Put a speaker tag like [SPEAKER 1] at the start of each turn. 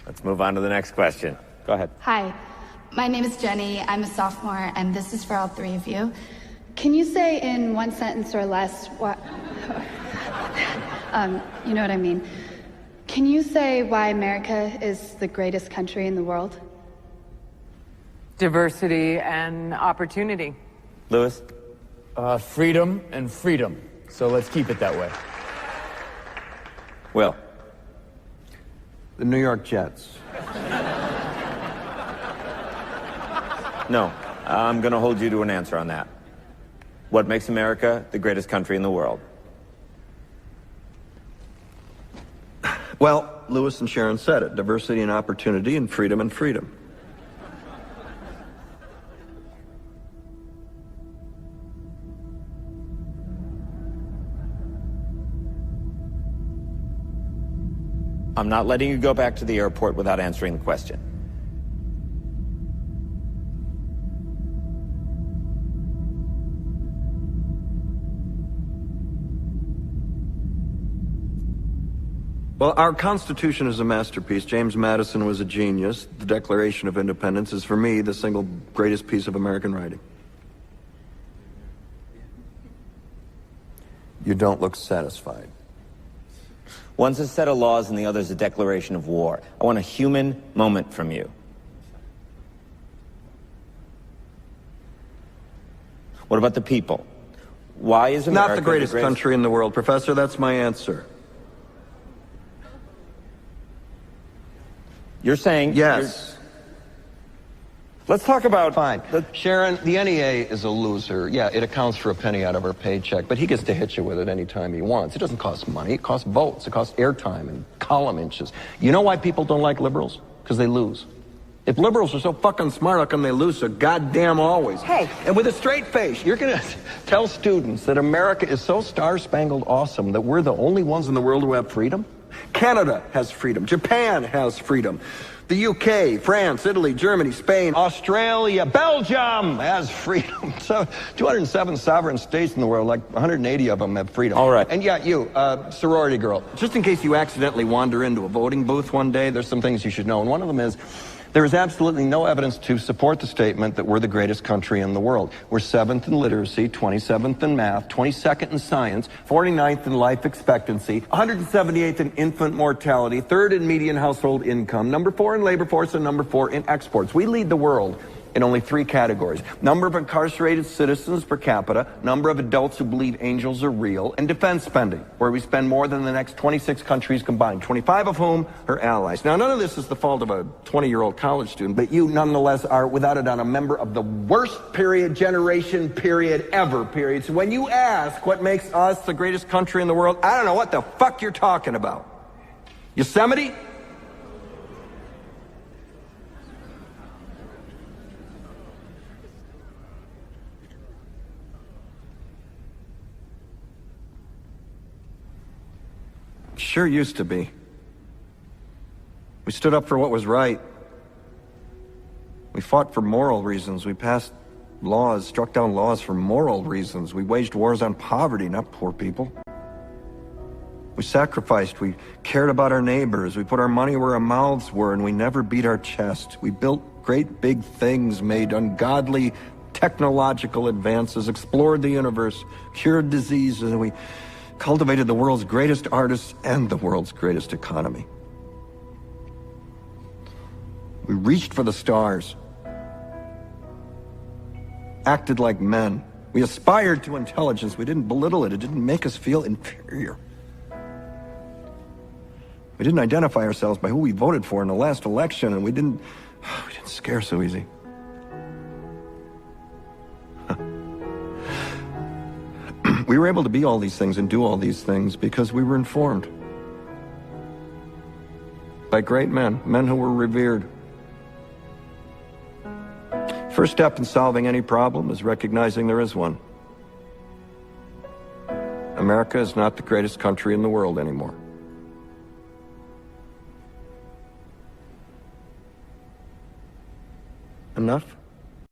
[SPEAKER 1] Let's move on to the next question. Go ahead.
[SPEAKER 2] Hi, my name is Jenny. I'm a sophomore, and this is for all three of you. Can you say in one sentence or less what... you know what I mean. Can you say why America is the greatest country in the world?
[SPEAKER 3] Diversity and opportunity.
[SPEAKER 1] Lewis?
[SPEAKER 4] Freedom and freedom. So let's keep it that way.
[SPEAKER 1] Will?
[SPEAKER 5] The New York Jets.
[SPEAKER 1] No, I'm going to hold you to an answer on that. What makes America the greatest country in the world?
[SPEAKER 5] Well, Lewis and Sharon said it. Diversity and opportunity and freedom and freedom.
[SPEAKER 1] I'm not letting you go back to the airport without answering the question.
[SPEAKER 5] Well, our Constitution is a masterpiece. James Madison was a genius. The Declaration of Independence is, for me, the single greatest piece of American writing. You don't look satisfied.
[SPEAKER 1] One's a set of laws and the other's a declaration of war. I want a human moment from you. What about the people? Why is America
[SPEAKER 5] Not the greatest country in the world, Professor. That's my answer.
[SPEAKER 1] You're saying...
[SPEAKER 5] Yes.
[SPEAKER 1] Let's talk about...
[SPEAKER 6] Fine. Sharon, the NEA is a loser. Yeah, it accounts for a penny out of her paycheck, but he gets to hit you with it anytime he wants. It doesn't cost money. It costs votes. It costs airtime and column inches. You know why people don't like liberals? Because they lose.
[SPEAKER 5] If liberals are so fucking smart, how come they lose so goddamn always?
[SPEAKER 6] Hey, and with a straight face, you're going to tell students that America is so star-spangled awesome that we're the only ones in the world who have freedom?
[SPEAKER 5] Canada has freedom. Japan has freedom. The UK, France, Italy, Germany, Spain,
[SPEAKER 6] Australia, Belgium has freedom. So 207 sovereign states in the world, like 180 of them have freedom.
[SPEAKER 1] All right.
[SPEAKER 6] And yet you, sorority girl,
[SPEAKER 5] just in case you accidentally wander into a voting booth one day,
[SPEAKER 6] there's some things you should know. And one of them is, there is absolutely no evidence to support the statement that we're the greatest country in the world. We're 7th in literacy, 27th in math, 22nd in science, 49th in life expectancy, 178th in infant mortality, 3rd in median household income, number 4 in labor force, and number 4 in exports. We lead the world in only 3 categories: number of incarcerated citizens per capita, number of adults who believe angels are real, and defense spending, where we spend more than the next 26 countries combined, 25 of whom are allies. Now, none of this is the fault of a 20-year-old college student, but you nonetheless are, without a doubt, a member of the worst generation ever. So when you ask what makes us the greatest country in the world, I don't know what the fuck you're talking about. Yosemite? Sure used to be. We stood up for what was right. We fought for moral reasons. We passed laws, struck down laws for moral reasons. We waged wars on poverty, not poor people. We sacrificed. We cared about our neighbors. We put our money where our mouths were, and we never beat our chest. We built great big things, made ungodly technological advances, explored the universe, cured diseases, and we cultivated the world's greatest artists and the world's greatest economy. We reached for the stars, acted like men. We aspired to intelligence. We didn't belittle it. It didn't make us feel inferior. We didn't identify ourselves by who we voted for in the last election, and we didn't scare so easy. We were able to be all these things and do all these things because we were informed by great men, men who were revered. First step in solving any problem is recognizing there is one. America is not the greatest country in the world anymore. Enough?